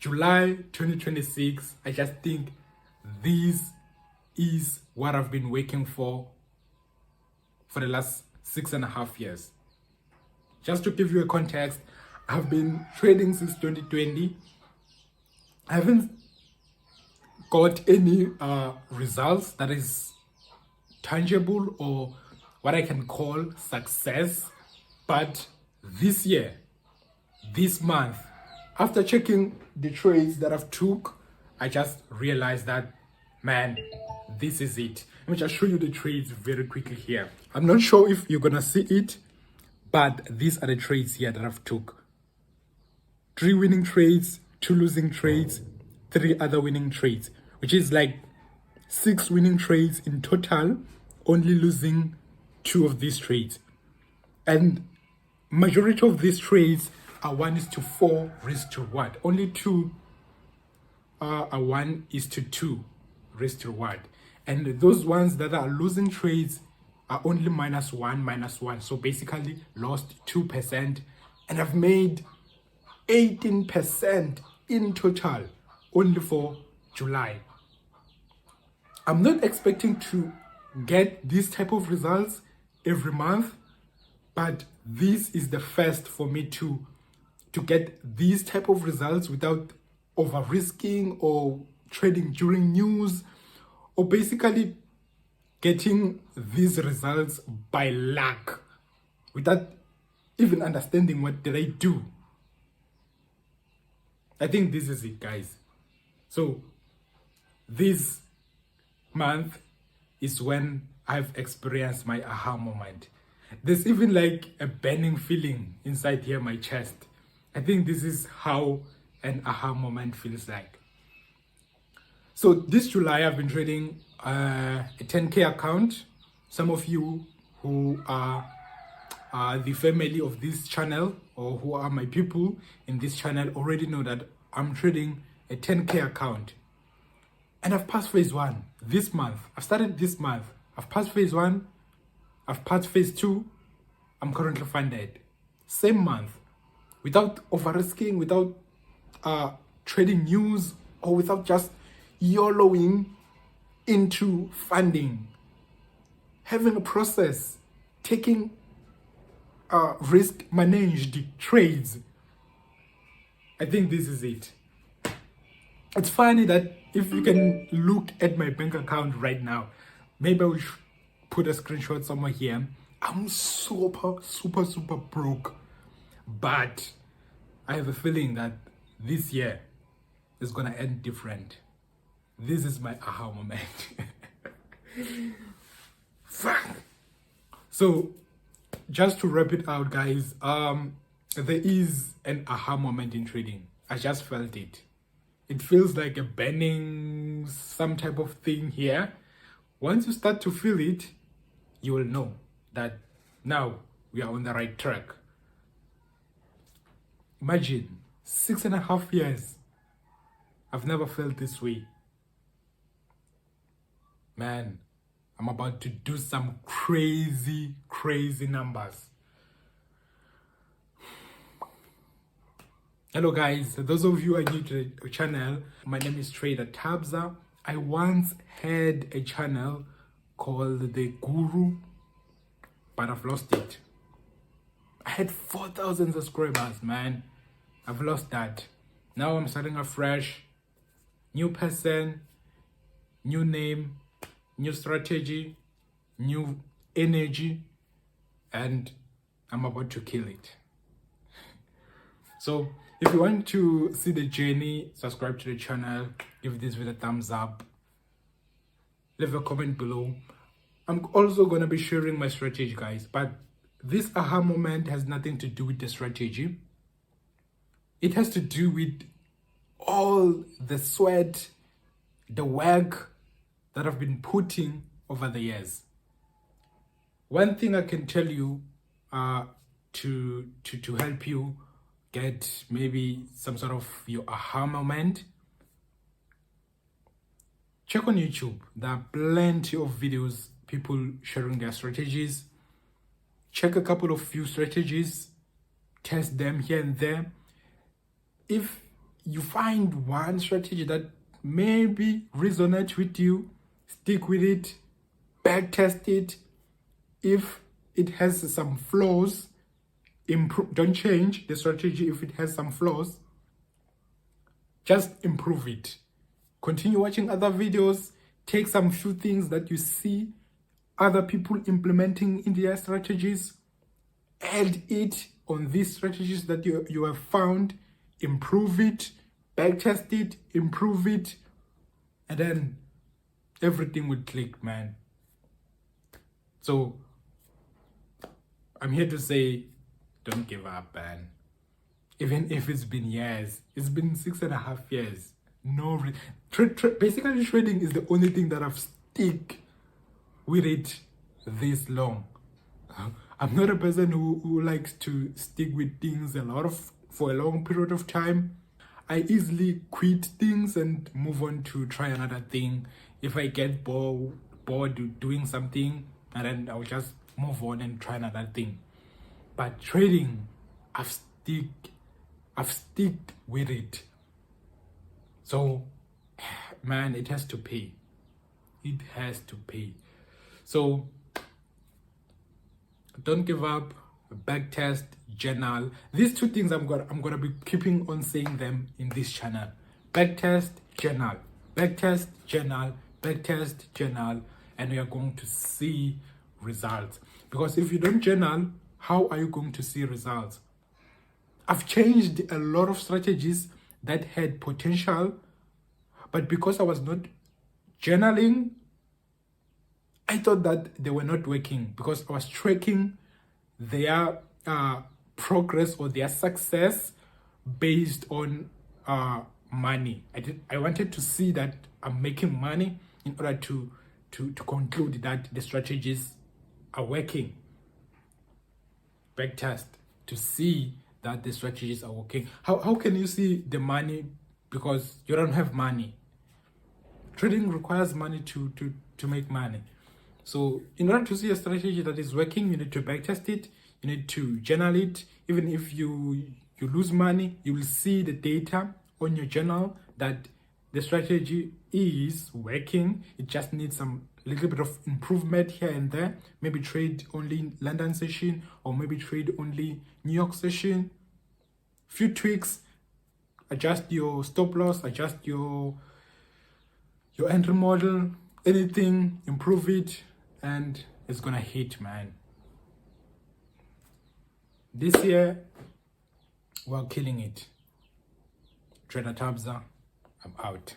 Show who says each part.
Speaker 1: July 2026, I just think this is what I've been working for the last 6.5 years. Just to give you a context, I've been trading since 2020. I haven't got any results that is tangible or what I can call success. But this year, this month, after checking the trades that I've took, I just realized that, man, this is it. Let me just show you the trades very quickly here. I'm not sure if you're gonna see it, but these are the trades here that I've took. 3 winning trades, 2 losing trades, 3 other winning trades, which is like 6 winning trades in total, only losing 2 of these trades. And majority of these trades are 1:4 risk to reward. Only 2 are 1:2 risk to reward. And those ones that are losing trades are only -1. So basically lost 2%. And I've made 18% in total only for July. I'm not expecting to get this type of results every month, but this is the first for me to get these type of results without over risking or trading during news, or basically getting these results by luck without even understanding what did I do. I think this is it, guys. So this month is when I've experienced my aha moment. There's even like a burning feeling inside here, my chest. I think this is how an aha moment feels like. So this July, I've been trading a 10K account. Some of you who are the family of this channel, or who are my people in this channel, already know that I'm trading a 10K account. And I've passed phase 1 this month. I've started this month. I've passed phase 1. I've passed phase 2. I'm currently funded. Same month. Without over-risking, without trading news, or without just YOLOing into funding. Having a process. Taking risk-managed trades. I think this is it. It's funny that if you can look at my bank account right now, maybe I will put a screenshot somewhere here. I'm super broke. But I have a feeling that this year is gonna end different. This is my aha moment. Fuck. So just to wrap it out, guys, there is an aha moment in trading. I just felt it. It feels like a burning, some type of thing here. Once you start to feel it, you will know that now we are on the right track. Imagine, 6.5 years. I've never felt this way. Man, I'm about to do some crazy numbers. Hello guys, those of you who are new to the channel, my name is Trader Thabza. I once had a channel called The Guru, but I've lost it. I had 4,000 subscribers, man. I've lost that. Now I'm starting afresh. New person, new name, new strategy, new energy, and I'm about to kill it. So if you want to see the journey, subscribe to the channel, give this video a thumbs up, leave a comment below. I'm also going to be sharing my strategy, guys, but this aha moment has nothing to do with the strategy. It has to do with all the sweat, the work that I've been putting over the years. One thing I can tell you to help you get maybe some sort of your aha moment, check on YouTube. There are plenty of videos, people sharing their strategies. Check a couple of few strategies, test them here and there. If you find one strategy that maybe resonates with you, stick with it, back test it. If it has some flaws, improve. Don't change the strategy. If it has some flaws, just improve it. Continue watching other videos. Take some few things that you see other people implementing in their strategies, add it on these strategies that you have found, improve it, backtest it, improve it, and then everything will click, man. So I'm here to say, don't give up, man. Even if it's been years, it's been 6.5 years. No, basically trading is the only thing that I've stick with it this long. I'm not a person who likes to stick with things for a long period of time. I easily quit things and move on to try another thing. If I get bored doing something, and then I'll just move on and try another thing. But trading, I've sticked with it. So, man, it has to pay. It has to pay. So, don't give up. Backtest, journal. These two things I'm gonna be keeping on saying them in this channel. Backtest, journal. Backtest, journal. Backtest, journal. And we are going to see results. Because if you don't journal, how are you going to see results? I've changed a lot of strategies that had potential, but because I was not journaling, I thought that they were not working because I was tracking their progress or their success based on money. I wanted to see that I'm making money in order to conclude that the strategies are working. Backtest to see that the strategies are working. How can you see the money because you don't have money? Trading requires money to make money. So in order to see a strategy that is working, you need to backtest it, you need to journal it. Even if you lose money, you will see the data on your journal that the strategy is working. It just needs some little bit of improvement here and there. Maybe trade only London session, or maybe trade only New York session. Few tweaks, adjust your stop loss, adjust your entry model, anything, improve it, and it's gonna hit, man. This year we're killing it. Trader Thabza, I'm out.